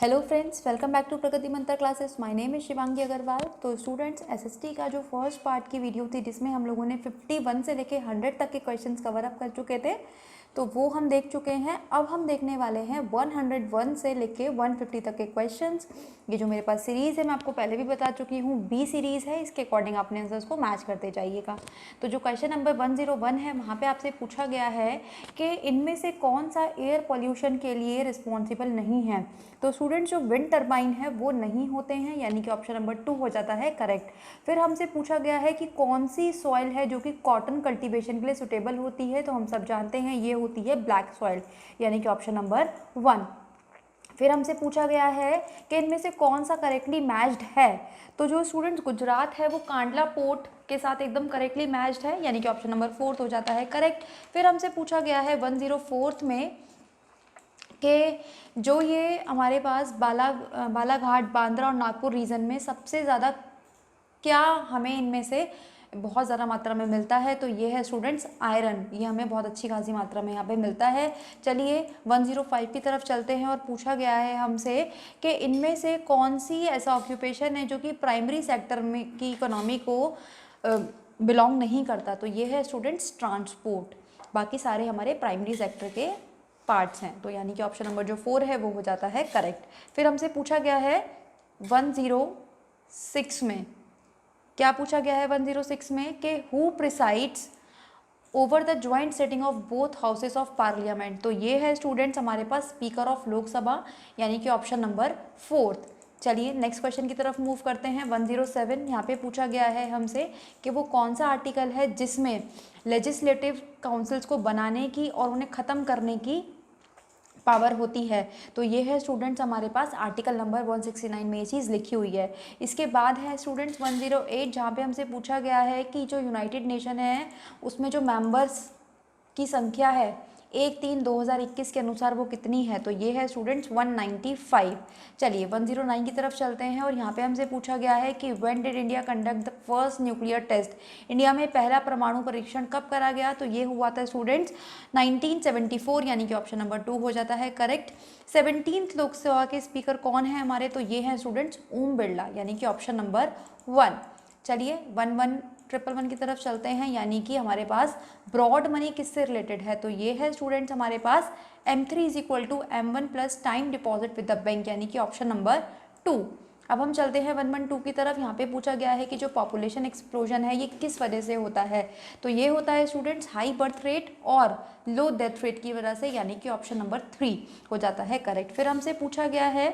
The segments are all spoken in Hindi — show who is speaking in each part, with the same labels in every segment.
Speaker 1: Hello friends, welcome back to Pragati Mantra classes. My name is Shivangi Agarwal. तो स्टूडेंट्स, एसएसटी का जो फर्स्ट पार्ट की वीडियो थी जिसमें हम लोगों ने 51 से लेके 100 तक के क्वेश्चंस कवर अप कर चुके थे, तो वो हम देख चुके हैं। अब हम देखने वाले हैं 101 से लेके 150 तक के क्वेश्चंस। ये जो मेरे पास सीरीज़ है मैं आपको पहले भी बता चुकी हूँ, बी सीरीज़ है। इसके अकॉर्डिंग आपने आंसर्स को मैच करते जाइएगा। तो जो क्वेश्चन नंबर 101 है वहाँ पे आपसे पूछा गया है कि इनमें से कौन सा एयर पॉल्यूशन के लिए रिस्पॉन्सिबल नहीं है। तो स्टूडेंट्स, जो विंड टर्बाइन है वो नहीं होते हैं, यानी कि ऑप्शन नंबर 2 हो जाता है करेक्ट। फिर हमसे पूछा गया है कि कौन सी सॉइल है जो कि कॉटन कल्टीवेशन के लिए सुटेबल होती है। तो हम सब जानते हैं ये होती है ब्लैक सॉइल, यानी कि ऑप्शन नंबर 1। फिर हमसे पूछा गया है कि इनमें से कौन सा करेक्टली मैच्ड है। तो जो स्टूडेंट्स गुजरात है वो कांडला पोर्ट के साथ एकदम करेक्टली मैच्ड है, यानी कि ऑप्शन नंबर 4 हो जाता है करेक्ट। फिर हमसे पूछा गया है 104 में कि जो ये हमारे पास बालाघाट, बांद्रा और नागपुर रीजन में सबसे ज़्यादा क्या हमें इनमें से बहुत ज़्यादा मात्रा में मिलता है, तो ये है स्टूडेंट्स आयरन। ये हमें बहुत अच्छी खासी मात्रा में यहाँ पे मिलता है। चलिए 105 की तरफ चलते हैं और पूछा गया है हमसे कि इनमें से कौन सी ऐसा ऑक्यूपेशन है जो कि प्राइमरी सेक्टर में की इकोनॉमी को बिलोंग नहीं करता। तो ये है स्टूडेंट्स ट्रांसपोर्ट। बाकी सारे हमारे प्राइमरी सेक्टर के पार्ट्स हैं, तो यानी कि ऑप्शन नंबर जो 4 है वो हो जाता है करेक्ट। फिर हमसे पूछा गया है 106 में, क्या पूछा गया है 106 में कि who presides over the joint setting of both houses of parliament. तो ये है स्टूडेंट्स हमारे पास स्पीकर ऑफ लोकसभा, यानी कि ऑप्शन नंबर 4। चलिए नेक्स्ट क्वेश्चन की तरफ मूव करते हैं। 107 यहाँ पे पूछा गया है हमसे कि वो कौन सा आर्टिकल है जिसमें लेजिस्लेटिव काउंसिल्स को बनाने की और उन्हें ख़त्म करने की पावर होती है। तो ये है स्टूडेंट्स हमारे पास आर्टिकल नंबर 169 में ये चीज़ लिखी हुई है। इसके बाद है स्टूडेंट्स 108, जहाँ पे हमसे पूछा गया है कि जो यूनाइटेड नेशन है उसमें जो मेंबर्स की संख्या है 1/3/2021 के अनुसार वो कितनी है। तो ये है स्टूडेंट्स 195। चलिए 109 की तरफ चलते हैं और यहाँ पे हमसे पूछा गया है कि when did India conduct the first nuclear test. India में पहला परमाणु परीक्षण कब करा गया। तो ये हुआ था स्टूडेंट्स 1974, यानी कि ऑप्शन नंबर 2 हो जाता है करेक्ट। 17th लोकसभा के स्पीकर कौन है हमारे। तो ये है स्टूडेंट्स ओम बिरला, यानी कि ऑप्शन नंबर 1। चलिए 11111 की तरफ चलते हैं, यानी कि हमारे पास ब्रॉड मनी किससे रिलेटेड है। तो ये है स्टूडेंट्स हमारे पास M3 = M1 + time deposit with the bank, यानी कि ऑप्शन नंबर 2। अब हम चलते हैं 112 की तरफ। यहाँ पे पूछा गया है कि जो पॉपुलेशन एक्सप्लोजन है ये किस वजह से होता है। तो ये होता है स्टूडेंट्स हाई बर्थ रेट और लो डेथ रेट की वजह से, यानी कि ऑप्शन नंबर 3 हो जाता है करेक्ट। फिर हमसे पूछा गया है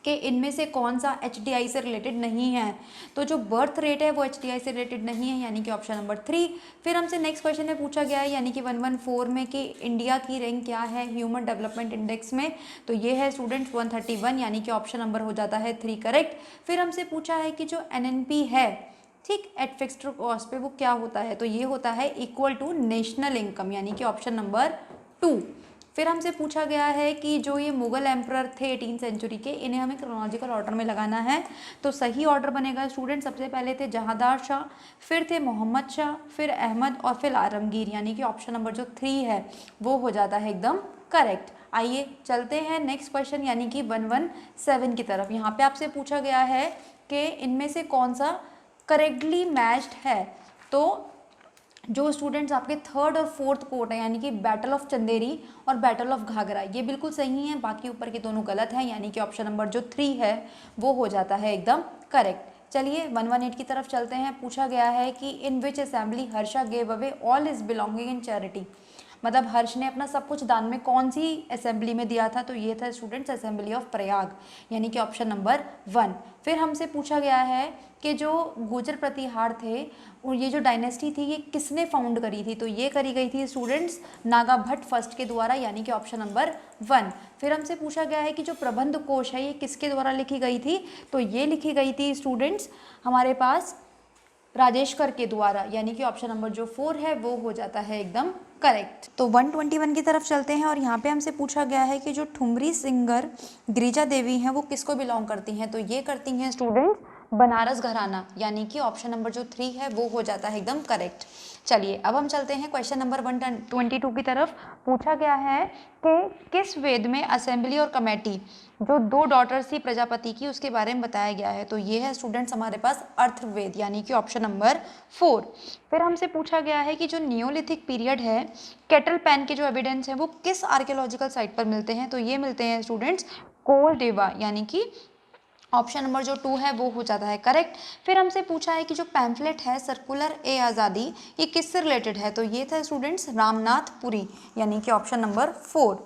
Speaker 1: कि इनमें से कौन सा HDI से रिलेटेड नहीं है। तो जो बर्थ रेट है वो HDI से रिलेटेड नहीं है, यानी कि ऑप्शन नंबर 3। फिर हमसे नेक्स्ट क्वेश्चन में पूछा गया है, यानी कि 114 में, कि इंडिया की रैंक क्या है ह्यूमन डेवलपमेंट इंडेक्स में। तो ये है स्टूडेंट्स 131, यानी कि ऑप्शन नंबर हो जाता है 3 करेक्ट। फिर हमसे पूछा है कि जो NNP है, ठीक, एट फिक्स्ड कॉस्ट पे, वो क्या होता है। तो ये होता है इक्वल टू नेशनल इनकम, यानी कि ऑप्शन नंबर 2। फिर हमसे पूछा गया है कि जो ये मुगल एम्परर थे 18th सेंचुरी के, इन्हें हमें क्रोनोलॉजिकल ऑर्डर में लगाना है। तो सही ऑर्डर बनेगा स्टूडेंट, सबसे पहले थे जहांदार शाह, फिर थे मोहम्मद शाह, फिर अहमद और फिर आलमगीर, यानी कि ऑप्शन नंबर जो 3 है वो हो जाता है एकदम करेक्ट। आइए चलते हैं नेक्स्ट क्वेश्चन, यानी कि 117 की तरफ। यहाँ पे आपसे पूछा गया है कि इनमें से कौन सा करेक्टली मैच्ड है। तो जो स्टूडेंट्स आपके 3rd और 4th कोट है, यानी कि बैटल ऑफ चंदेरी और बैटल ऑफ घाघरा, ये बिल्कुल सही है, बाकी ऊपर के दोनों गलत हैं, यानी कि ऑप्शन नंबर जो 3 है वो हो जाता है एकदम करेक्ट। चलिए 118 की तरफ चलते हैं। पूछा गया है कि in which assembly Harsha gave away all his belonging in charity. मतलब हर्ष ने अपना सब कुछ दान में कौन सी असेंबली में दिया था। तो ये था स्टूडेंट्स असेंबली ऑफ प्रयाग, यानी कि ऑप्शन नंबर 1। फिर हमसे पूछा गया है कि जो गुर्जर प्रतिहार थे, और ये जो डायनेस्टी थी ये किसने फाउंड करी थी। तो ये करी गई थी स्टूडेंट्स नागा भट्ट फर्स्ट के द्वारा, यानी कि ऑप्शन नंबर 1। फिर हमसे पूछा गया है कि जो प्रबंध कोश है ये किसके द्वारा लिखी गई थी। तो ये लिखी गई थी स्टूडेंट्स हमारे पास राजेशकर के द्वारा, यानी कि ऑप्शन नंबर जो 4 है वो हो जाता है एकदम करेक्ट। तो 121 की तरफ चलते हैं और यहाँ पे हमसे पूछा गया है कि जो ठुमरी सिंगर गिरिजा देवी हैं वो किसको बिलोंग करती हैं। तो ये करती हैं स्टूडेंट्स बनारस घराना, यानी कि ऑप्शन नंबर जो 3 है वो हो जाता है एकदम करेक्ट। चलिए अब हम चलते हैं क्वेश्चन नंबर 122 की तरफ। पूछा गया है कि किस वेद में असेंबली और कमेटी जो 2 डॉटर्स थी प्रजापति की उसके बारे में बताया गया है। तो ये है स्टूडेंट्स हमारे पास अर्थवेद, यानी कि ऑप्शन नंबर 4। फिर हमसे पूछा गया है कि जो नियोलिथिक पीरियड है, केटल पैन के जो एविडेंस है वो किस आर्कियोलॉजिकल साइट पर मिलते हैं। तो ये मिलते हैं स्टूडेंट्स कोलडेवा, यानी कि ऑप्शन नंबर जो 2 है वो हो जाता है करेक्ट। फिर हमसे पूछा है कि जो पैम्फलेट है सर्कुलर ए आज़ादी, ये किससे रिलेटेड है। तो ये था स्टूडेंट्स रामनाथपुरी, यानी कि ऑप्शन नंबर 4।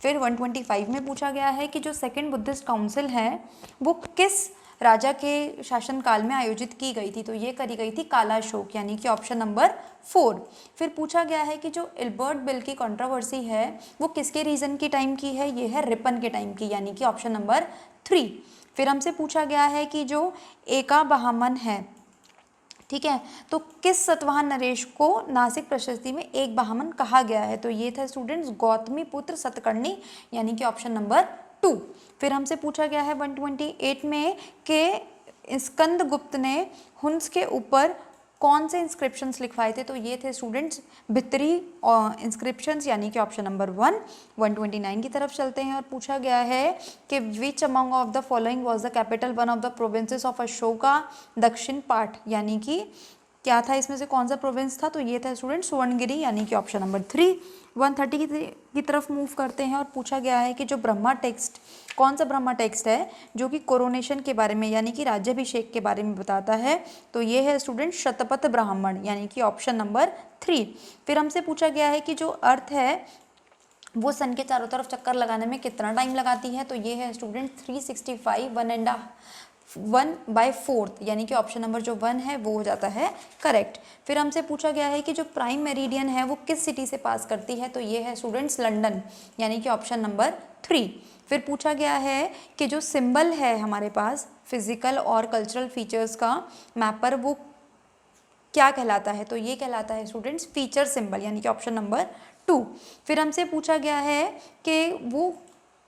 Speaker 1: फिर 125 में पूछा गया है कि जो सेकंड बुद्धिस्ट काउंसिल है वो किस राजा के शासनकाल में आयोजित की गई थी। तो ये करी गई थी कालाशोक, यानी कि ऑप्शन नंबर 4। फिर पूछा गया है कि जो इल्बर्ट बिल की कंट्रोवर्सी है वो किसके रीजन की टाइम की है। ये है रिपन के टाइम की, यानी कि ऑप्शन नंबर 3। फिर हमसे पूछा गया है कि जो एका बहामन है, ठीक है, तो किस सतवाहन नरेश को नासिक प्रशस्ति में एक बहामन कहा गया है। तो ये था स्टूडेंट्स गौतमी पुत्र सतकर्णी, यानी कि ऑप्शन नंबर 2। फिर हमसे पूछा गया है 128 में कि स्कंदगुप्त ने हुंस के ऊपर कौन से इंस्क्रिप्शंस लिखवाए थे। तो ये थे स्टूडेंट्स भित्तरी इंस्क्रिप्शंस, यानी कि ऑप्शन नंबर 1। 129 की तरफ चलते हैं और पूछा गया है कि which among of the following was the capital one of the provinces of Ashoka दक्षिण पाठ, यानी कि क्या था इसमें से कौन सा प्रोविंस था। तो ये था स्टूडेंट सुवर्णगिरी, यानी कि ऑप्शन नंबर 3। 130 की तरफ मूव करते हैं और पूछा गया है कि जो ब्रह्मा टेक्स्ट, कौन सा ब्रह्मा टेक्स्ट है जो कि कोरोनेशन के बारे में यानी कि राज्याभिषेक के बारे में बताता है। तो ये है स्टूडेंट शतपथ ब्राह्मण, यानी कि ऑप्शन नंबर 3। फिर हमसे पूछा गया है कि जो अर्थ है वो सन के चारों तरफ चक्कर लगाने में कितना टाइम लगाती है। तो ये है स्टूडेंट 365 1/4, यानी कि ऑप्शन नंबर जो 1 है वो हो जाता है करेक्ट। फिर हमसे पूछा गया है कि जो प्राइम मेरिडियन है वो किस सिटी से पास करती है। तो ये है स्टूडेंट्स लंदन, यानी कि ऑप्शन नंबर 3। फिर पूछा गया है कि जो सिंबल है हमारे पास फिजिकल और कल्चरल फीचर्स का मैपर वो क्या कहलाता है। तो ये कहलाता है स्टूडेंट्स फीचर सिंबल, यानी कि ऑप्शन नंबर 2। फिर हमसे पूछा गया है कि वो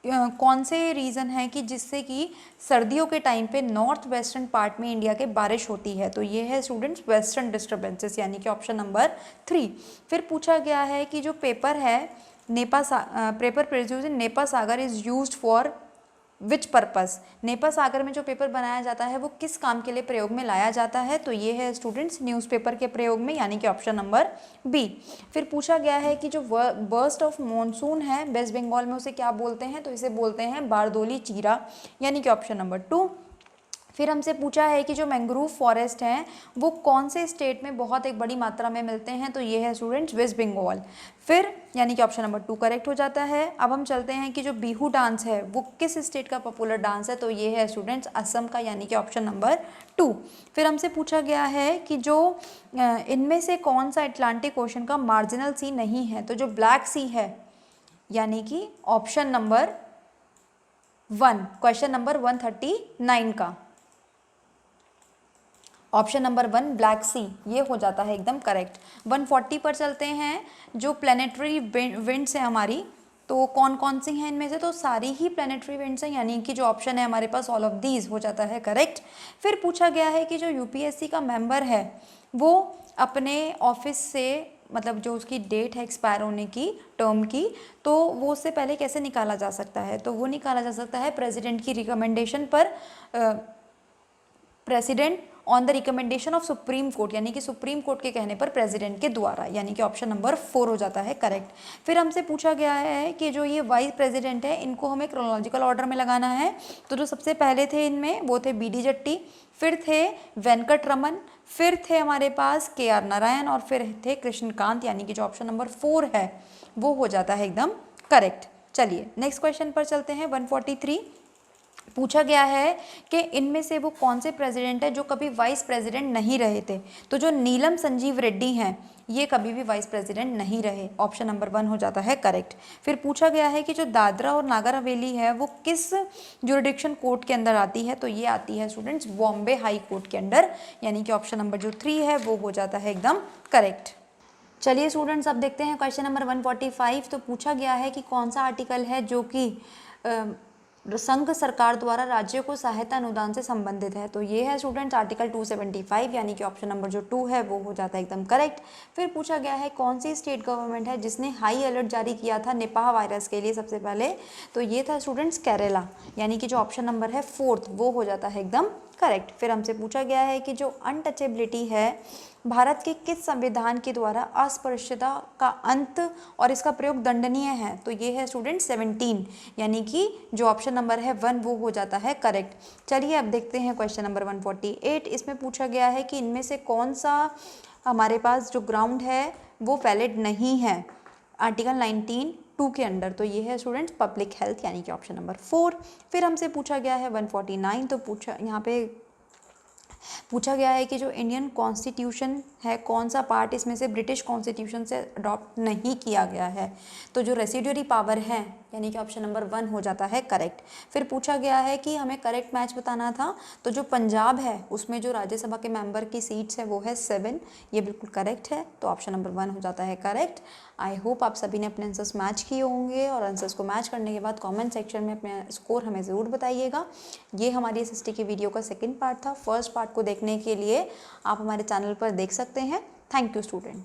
Speaker 1: कौन से रीज़न है कि जिससे कि सर्दियों के टाइम पे नॉर्थ वेस्टर्न पार्ट में इंडिया के बारिश होती है। तो ये है स्टूडेंट्स वेस्टर्न डिस्टर्बेंसेस, यानी कि ऑप्शन नंबर 3। फिर पूछा गया है कि जो पेपर है paper produce in Nepa Sagar is used for which purpose. Nepa Sagar में जो पेपर बनाया जाता है वो किस काम के लिए प्रयोग में लाया जाता है। तो ये है स्टूडेंट्स न्यूज़पेपर के प्रयोग में, यानी कि ऑप्शन नंबर बी। फिर पूछा गया है कि जो बर्स्ट ऑफ मॉनसून है वेस्ट बंगाल में उसे क्या बोलते हैं। तो इसे बोलते हैं बारदोली चीरा, यानी कि ऑप्शन नंबर 2। फिर हमसे पूछा है कि जो मैंग्रोव फॉरेस्ट हैं वो कौन से स्टेट में बहुत एक बड़ी मात्रा में मिलते हैं। तो ये है स्टूडेंट्स वेस्ट बंगाल। फिर यानी कि ऑप्शन नंबर 2 करेक्ट हो जाता है। अब हम चलते हैं कि जो बिहू डांस है वो किस स्टेट का पॉपुलर डांस है। तो ये है स्टूडेंट्स असम का, यानी कि ऑप्शन नंबर 2। फिर हमसे पूछा गया है कि जो इनमें से कौन सा अटलांटिक ओशन का मार्जिनल सी नहीं है। तो जो ब्लैक सी है, यानी कि ऑप्शन नंबर 1, क्वेश्चन नंबर 139 का ऑप्शन नंबर 1 ब्लैक सी, ये हो जाता है एकदम करेक्ट। 140 पर चलते हैं। जो प्लानिटरी विंड्स है हमारी, तो कौन कौन सी हैं इनमें से। तो सारी ही प्लानिटरी विंड्स हैं, यानी कि जो ऑप्शन है हमारे पास ऑल ऑफ दीज हो जाता है करेक्ट। फिर पूछा गया है कि जो यूपीएससी का मेंबर है वो अपने ऑफिस से, मतलब जो उसकी डेट है एक्सपायर होने की टर्म की, तो वो उससे पहले कैसे निकाला जा सकता है। तो वो निकाला जा सकता है प्रेसिडेंट की रिकमेंडेशन पर, president on the recommendation of supreme court, यानी कि सुप्रीम कोर्ट के कहने पर प्रेसिडेंट के द्वारा, यानी कि ऑप्शन नंबर 4 हो जाता है करेक्ट। फिर हमसे पूछा गया है कि जो ये वाइस प्रेसिडेंट है इनको हमें क्रोनोलॉजिकल ऑर्डर में लगाना है। तो जो सबसे पहले थे इनमें वो थे बीडी जट्टी, फिर थे वेंकट रमन, फिर थे हमारे पास KR नारायण और फिर थे कृष्णकांत, यानी कि जो ऑप्शन नंबर 4 है वो हो जाता है एकदम करेक्ट। चलिए नेक्स्ट क्वेश्चन पर चलते हैं। 143 पूछा गया है कि इनमें से वो कौन से प्रेसिडेंट है जो कभी वाइस प्रेसिडेंट नहीं रहे थे। तो जो नीलम संजीव रेड्डी हैं ये कभी भी वाइस प्रेसिडेंट नहीं रहे, ऑप्शन नंबर 1 हो जाता है करेक्ट। फिर पूछा गया है कि जो दादरा और नागर हवेली है वो किस जुरिडिक्शन कोर्ट के अंदर आती है। तो ये आती है स्टूडेंट्स बॉम्बे हाई कोर्ट के अंडर, यानी कि ऑप्शन नंबर जो 3 है वो हो जाता है एकदम करेक्ट। चलिए स्टूडेंट्स अब देखते हैं क्वेश्चन नंबर 145। तो पूछा गया है कि कौन सा आर्टिकल है जो कि संघ सरकार द्वारा राज्यों को सहायता अनुदान से संबंधित है। तो ये है स्टूडेंट्स आर्टिकल 275, यानी कि ऑप्शन नंबर जो 2 है वो हो जाता है एकदम करेक्ट। फिर पूछा गया है कौन सी स्टेट गवर्नमेंट है जिसने हाई अलर्ट जारी किया था निपाह वायरस के लिए सबसे पहले। तो ये था स्टूडेंट्स केरला, यानी कि जो ऑप्शन नंबर है 4th वो हो जाता है एकदम करेक्ट। फिर हमसे पूछा गया है कि जो अनटचेबिलिटी है भारत के किस संविधान के द्वारा अस्पृश्यता का अंत और इसका प्रयोग दंडनीय है। तो ये है स्टूडेंट 17, यानी कि जो ऑप्शन नंबर है 1 वो हो जाता है करेक्ट। चलिए अब देखते हैं क्वेश्चन नंबर 148। इसमें पूछा गया है कि इनमें से कौन सा हमारे पास जो ग्राउंड है वो वैलिड नहीं है आर्टिकल 19(2) के अंडर। तो ये है स्टूडेंट्स पब्लिक हेल्थ, यानी कि ऑप्शन नंबर 4। फिर हमसे पूछा गया है 149, तो यहाँ पे पूछा गया है कि जो इंडियन कॉन्स्टिट्यूशन है कौन सा पार्ट इसमें से ब्रिटिश कॉन्स्टिट्यूशन से अडॉप्ट नहीं किया गया है। तो जो रेसिड्यूरी पावर है, यानी कि ऑप्शन नंबर 1 हो जाता है करेक्ट। फिर पूछा गया है कि हमें करेक्ट मैच बताना था, तो जो पंजाब है उसमें जो राज्यसभा के मेंबर की सीट्स है वो है 7, ये बिल्कुल करेक्ट है। तो ऑप्शन नंबर 1 हो जाता है करेक्ट। आई होप आप सभी ने अपने आंसर्स मैच किए होंगे, और आंसर्स को मैच करने के बाद कमेंट सेक्शन में अपने स्कोर हमें ज़रूर बताइएगा। ये हमारी एसएसटी की वीडियो का सेकंड पार्ट था। फर्स्ट पार्ट को देखने के लिए आप हमारे चैनल पर देख सकते हैं। Thank you students.